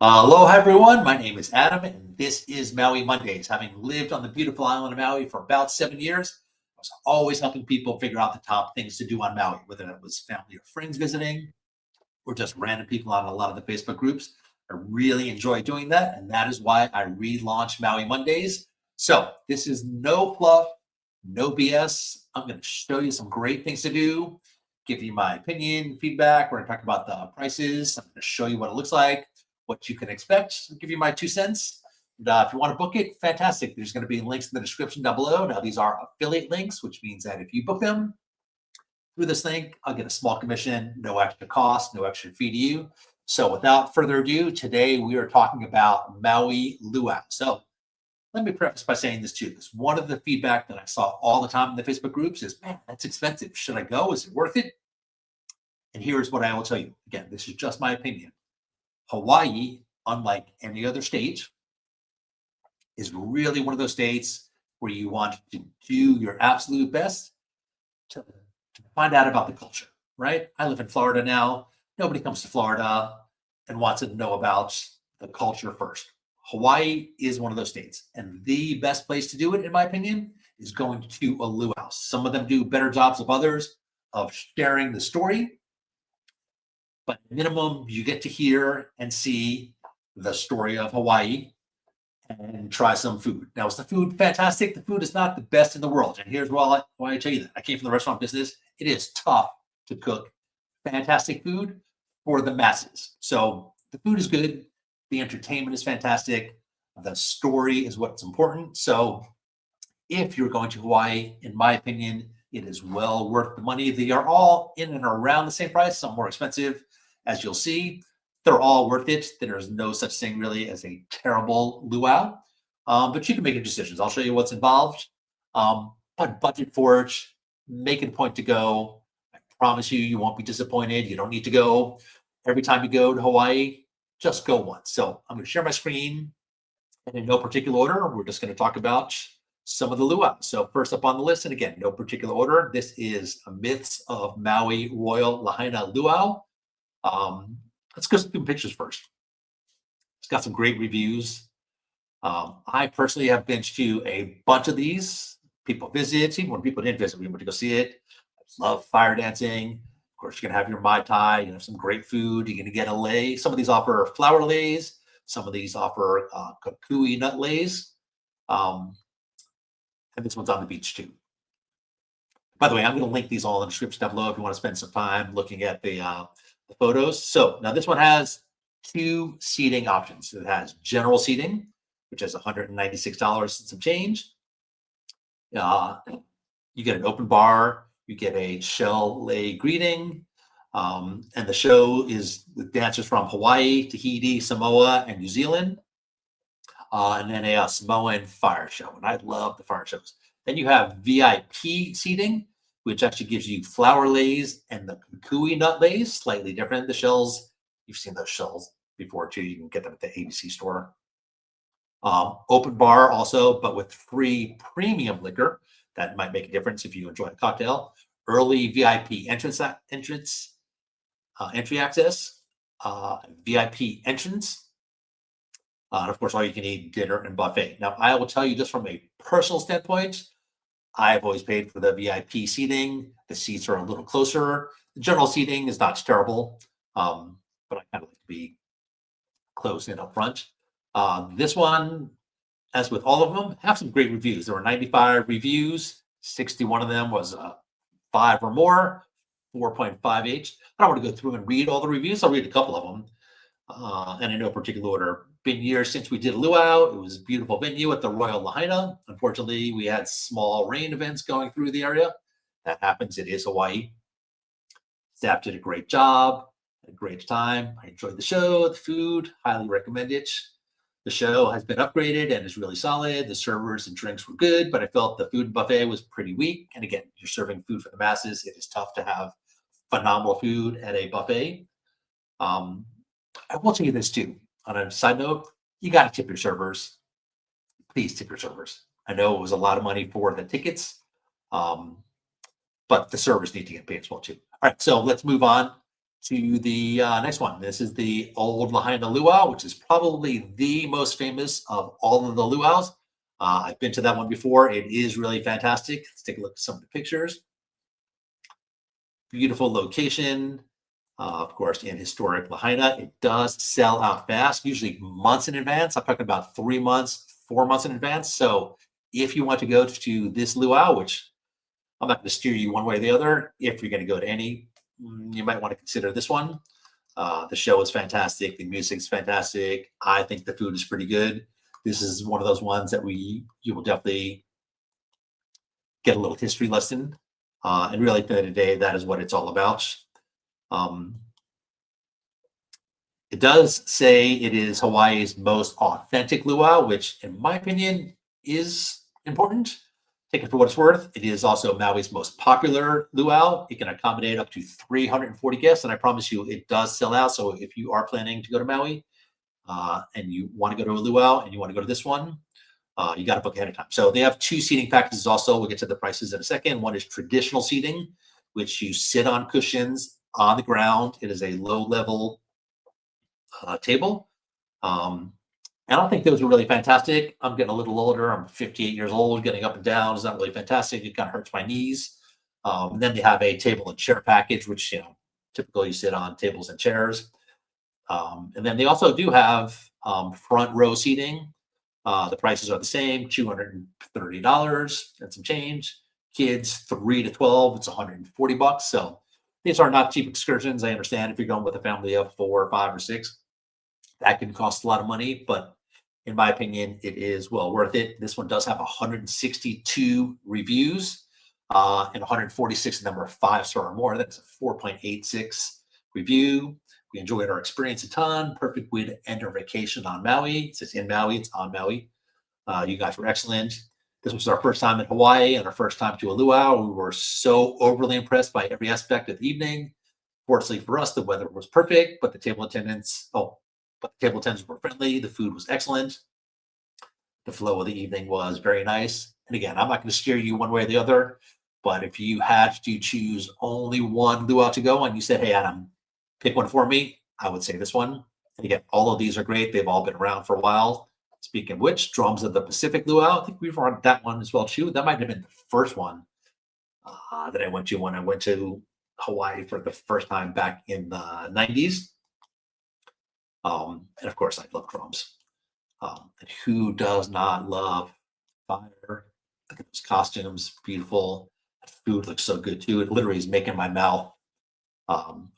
Aloha everyone, my name is Adam and this is Maui Mondays. Having lived on the beautiful island of Maui for about 7 years, I was always helping people figure out the top things to do on Maui, whether it was family or friends visiting or just random people on a lot of the Facebook groups. I really enjoy doing that, and that is why I relaunched Maui Mondays. So this is no fluff, no BS. I'm going to show you some great things to do, give you my opinion, feedback. We're going to talk about the prices. I'm going to show you what it looks like, what you can expect. I'll give you my 2 cents. And, if you want to book it, fantastic. There's going to be links in the description down below. Now, these are affiliate links, which means that if you book them through this link, I'll get a small commission, no extra cost, no extra fee to you. So without further ado, today we are talking about Maui Luau. So let me preface by saying this too, because one of the feedback that I saw all the time in the Facebook groups is, man, that's expensive. Should I go? Is it worth it? And here's what I will tell you. Again, this is just my opinion. Hawaii, unlike any other state, is really one of those states where you want to do your absolute best to find out about the culture, right? I live in Florida now. Nobody comes to Florida and wants to know about the culture first. Hawaii is one of those states, and the best place to do it, in my opinion, is going to a luau. Some of them do better jobs of others of sharing the story, but minimum, you get to hear and see the story of Hawaii and try some food. Now, is the food fantastic? The food is not the best in the world. And here's why I tell you that. I came from the restaurant business. It is tough to cook fantastic food for the masses. So the food is good. The entertainment is fantastic. The story is what's important. So if you're going to Hawaii, in my opinion, it is well worth the money. They are all in and around the same price, some more expensive, as you'll see. They're all worth it. There's no such thing really as a terrible luau, but you can make your decisions. I'll show you what's involved, but budget for it, make it a point to go. I promise you, you won't be disappointed. You don't need to go every time you go to Hawaii. Just go once. So I'm going to share my screen, and in no particular order, we're just going to talk about some of the luau. So first up on the list, and again, no particular order, this is Myths of Maui Royal Lahaina Luau. Let's go through pictures first. It's got some great reviews. I personally have been to a bunch of these. People visit, even when people didn't visit, we went to go see it. I love fire dancing. Of course, you're gonna have your Mai Tai, you have some great food. You're gonna get a lei. Some of these offer flower leis. Some of these offer kukui nut leis. And this one's on the beach too. By the way, I'm going to link these all in the description down below if you want to spend some time looking at the photos. So now this one has 2 seating options. It has general seating, which is $196 and some change. You get an open bar, you get a shell lei greeting, and the show is the dancers from Hawaii, Tahiti, Samoa, and New Zealand. And then a Samoan fire show, and I love the fire shows. Then you have VIP seating, which actually gives you flower leis and the kukui nut leis, slightly different. The shells, you've seen those shells before too. You can get them at the ABC store. Open bar also, but with free premium liquor. That might make a difference if you enjoy a cocktail. Early VIP entry access, VIP entrance. And of course, all you can eat dinner and buffet. Now, I will tell you just from a personal standpoint, I've always paid for the VIP seating. The seats are a little closer. The general seating is not terrible, but I kind of like to be close in up front. This one, as with all of them, have some great reviews. There were 95 reviews. 61 of them was 5 or more, 4.58. I don't want to go through and read all the reviews. I'll read a couple of them, and in no particular order. Been years since we did a luau. It was a beautiful venue at the Royal Lahaina. Unfortunately, we had small rain events going through the area. That happens. It is Hawaii. Staff did a great job. Had a great time. I enjoyed the show, the food. Highly recommend it. The show has been upgraded and is really solid. The servers and drinks were good, but I felt the food buffet was pretty weak. And again, you're serving food for the masses. It is tough to have phenomenal food at a buffet. I will tell you this too. On a side note, you got to tip your servers. Please tip your servers. I know it was a lot of money for the tickets, but the servers need to get paid as well too. All right, so let's move on. to the next one. This is the Old Lahaina Luau, which is probably the most famous of all of the luau's. I've been to that one before. It is really fantastic. Let's take a look at some of the pictures. Beautiful location, of course, in historic Lahaina. It does sell out fast, usually months in advance. I'm talking about 3 months, 4 months in advance. So if you want to go to this luau, which I'm not going to steer you one way or the other, if you're going to go to any, you might want to consider this one. The show is fantastic. The music's fantastic. I think the food is pretty good. This is one of those ones that you will definitely get a little history lesson. And really, at the end of the day, that is what it's all about. It does say it is Hawaii's most authentic luau, which, in my opinion, is important. Take it for what it's worth. It is also Maui's most popular luau. It can accommodate up to 340 guests, and I promise you, it does sell out. So if you are planning to go to Maui and you want to go to a luau and you want to go to this one, you got to book ahead of time. So they have 2 seating packages also. We'll get to the prices in a second. One is traditional seating, which you sit on cushions on the ground. It is a low-level table. I don't think those are really fantastic. I'm getting a little older. I'm 58 years old. Getting up and down is not really fantastic. It kind of hurts my knees. And then they have a table and chair package, which, typically you sit on tables and chairs. And then they also do have front row seating. The prices are the same, $230 and some change. Kids 3 to 12, it's $140. So these are not cheap excursions. I understand if you're going with a family of 4 or 5 or 6, that can cost a lot of money, but in my opinion, it is well worth it. This one does have 162 reviews, and 146 of them are 5-star or more. That's a 4.86 review. We enjoyed our experience a ton. Perfect way to end our vacation on Maui. It says in Maui, it's on Maui. You guys were excellent. This was our first time in Hawaii and our first time to a luau. We were so overly impressed by every aspect of the evening. Fortunately for us, the weather was perfect, but the table attendants were friendly. The food was excellent. The flow of the evening was very nice. And again, I'm not going to steer you one way or the other, but if you had to choose only one luau to go and you said, hey, Adam, pick one for me, I would say this one. And again, all of these are great. They've all been around for a while. Speaking of which, Drums of the Pacific Luau, I think we've run that one as well too. That might have been the first one that I went to when I went to Hawaii for the first time back in the 90s. And of course, I love drums. And who does not love fire? Look at those costumes, beautiful. The food looks so good too. It literally is making my mouth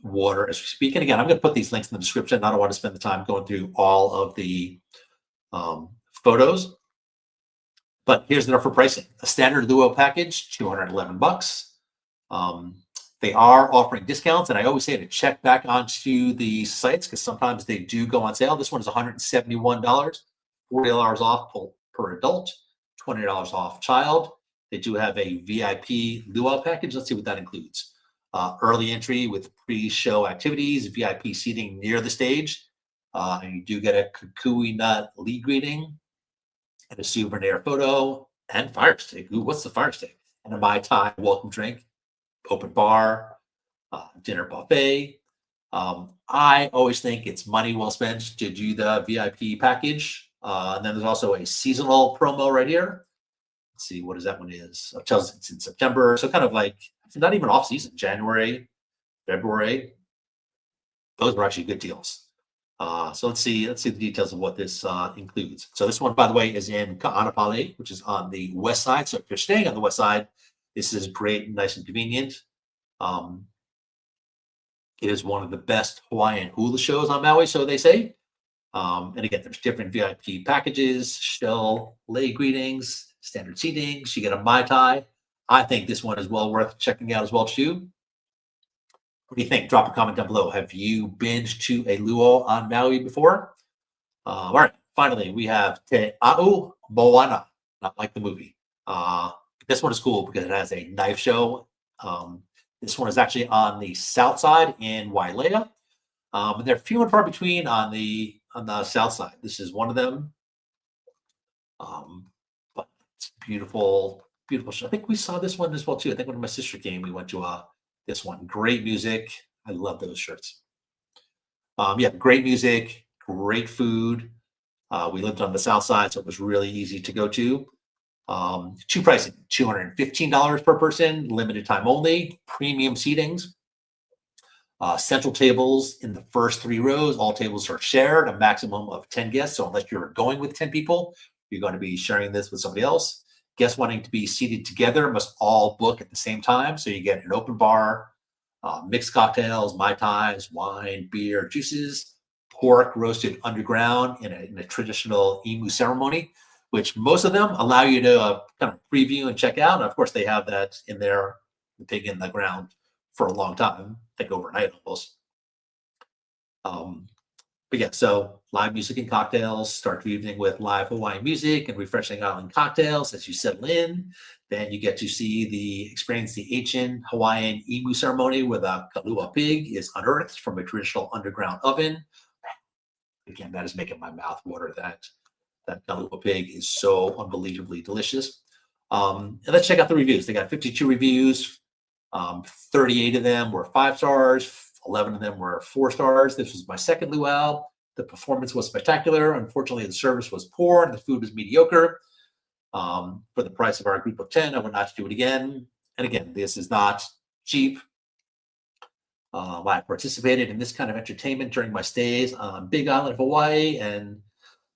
water as we speak. And again, I'm going to put these links in the description. I don't want to spend the time going through all of the photos. But here's the for pricing. A standard luau package, $211. They are offering discounts, and I always say to check back onto the sites because sometimes they do go on sale. This one is $171, $40 off per adult, $20 off child. They do have a VIP luau package. Let's see what that includes. Early entry with pre-show activities, VIP seating near the stage, and you do get a kukui nut lead greeting and a souvenir photo and fire stick. Ooh, what's the fire stick? And a Mai Tai welcome drink. Open bar, dinner buffet. I always think it's money well spent to do the VIP package. And then there's also a seasonal promo right here. Let's see what that one is. It tells it's in September. So kind of like, it's not even off season, January, February. Those are actually good deals. So let's see the details of what this includes. So this one, by the way, is in Ka'anapale, which is on the west side. So if you're staying on the west side, this is great and nice and convenient. It is one of the best Hawaiian hula shows on Maui, so they say. And again, there's different VIP packages, shell lay greetings, standard seatings. You get a Mai Tai. I think this one is well worth checking out as well too. What do you think? Drop a comment down below. Have you been to a luau on Maui before? All right. Finally, we have Te A'u Moana, not like the movie. This one is cool because it has a knife show. This one is actually on the south side in Wailea. And they're few and far between on the south side. This is one of them. But it's beautiful, beautiful show. I think we saw this one as well too. I think when my sister came, we went to this one. Great music, I love those shirts. Yeah, great music, great food. We lived on the south side, so it was really easy to go to. Two pricing, $215 per person, limited time only, premium seatings. Central tables in the first 3 rows. All tables are shared, a maximum of 10 guests. So unless you're going with 10 people, you're going to be sharing this with somebody else. Guests wanting to be seated together must all book at the same time. So you get an open bar, mixed cocktails, mai tais, wine, beer, juices, pork roasted underground in a traditional imu ceremony, which most of them allow you to kind of preview and check out. And of course, they have that in there, the pig in the ground for a long time, I think overnight almost. But yeah, so live music and cocktails. Start your evening with live Hawaiian music and refreshing island cocktails as you settle in. Then you get to experience the ancient Hawaiian imu ceremony where the kalua pig is unearthed from a traditional underground oven. Again, that is making my mouth water. That kalua pig is so unbelievably delicious. And let's check out the reviews. They got 52 reviews. 38 of them were 5 stars, 11 of them were 4 stars. This was my second luau. The performance was spectacular. Unfortunately, the service was poor and the food was mediocre. For the price of our group of 10, I would not do it again. And again, this is not cheap. I participated in this kind of entertainment during my stays on Big Island of Hawaii, and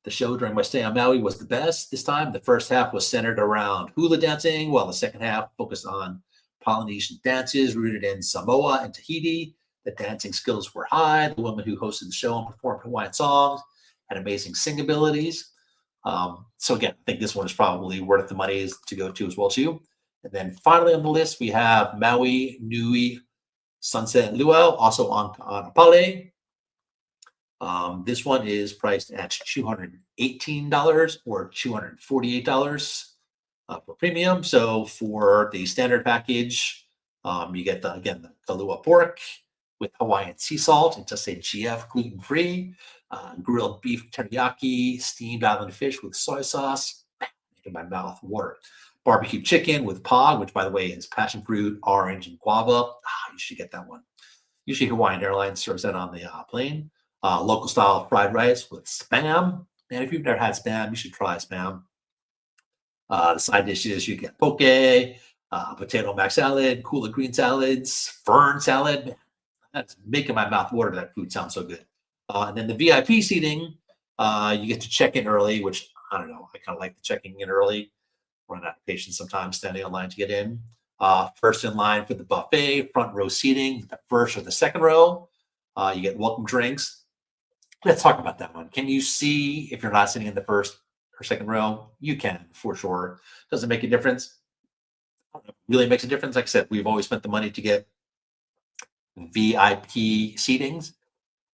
the show during my stay on Maui was the best. This time, the first half was centered around hula dancing, while the second half focused on Polynesian dances rooted in Samoa and Tahiti. The dancing skills were high. The woman who hosted the show and performed Hawaiian songs had amazing sing abilities. So again, I think this one is probably worth the money to go to as well too. And then finally on the list, we have Maui Nui Sunset Luau, also on Apale. This one is priced at $218 or $248 for premium. So for the standard package, you get the kalua pork with Hawaiian sea salt. It does say GF gluten-free, grilled beef teriyaki, steamed island fish with soy sauce, making my mouth water. Barbecue chicken with pog, which by the way is passion fruit, orange, and guava. You should get that one. Usually Hawaiian Airlines serves that on the plane. Local style fried rice with spam. And if you've never had spam, you should try spam. The side dishes, you get poke, potato mac salad, kula green salads, fern salad. That's making my mouth water. That food sounds so good. And then the VIP seating, you get to check in early, which I don't know. I kind of like the checking in early. Run out of patience sometimes standing in line to get in. First in line for the buffet, front row seating, the first or the second row. You get welcome drinks. Let's talk about that one. Can you see if you're not sitting in the first or second row? You can, for sure. Does it make a difference? Really makes a difference. Like I said, we've always spent the money to get VIP seatings.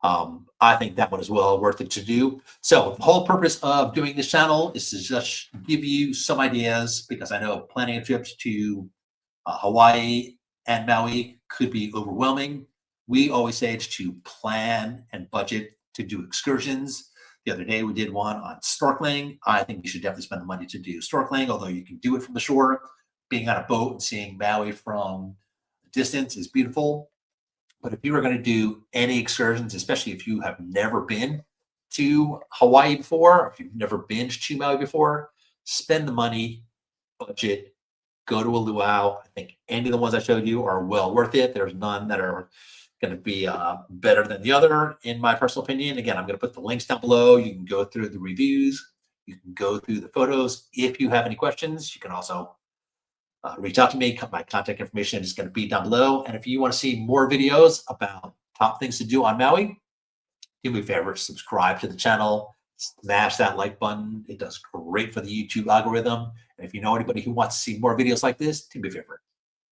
I think that one is well worth it to do. So the whole purpose of doing this channel is to just give you some ideas, because I know planning a trip to Hawaii and Maui could be overwhelming. We always say it's to plan and budget to do excursions. The other day we did one on snorkeling. I think you should definitely spend the money to do snorkeling, although you can do it from the shore. Being on a boat and seeing Maui from a distance is beautiful. But if you are going to do any excursions, especially if you have never been to Hawaii before, or if you've never been to Maui before, spend the money, budget, go to a luau. I think any of the ones I showed you are well worth it. There's none that are going to be better than the other, in my personal opinion. Again, I'm going to put the links down below. You can go through the reviews. You can go through the photos. If you have any questions, you can also reach out to me. My contact information is going to be down below. And if you want to see more videos about top things to do on Maui, do me a favor, subscribe to the channel, smash that like button. It does great for the YouTube algorithm. And if you know anybody who wants to see more videos like this, do me a favor,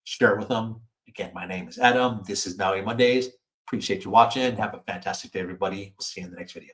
share it with them. Again, my name is Adam. This is Maui Mondays. Appreciate you watching. Have a fantastic day, everybody. We'll see you in the next video.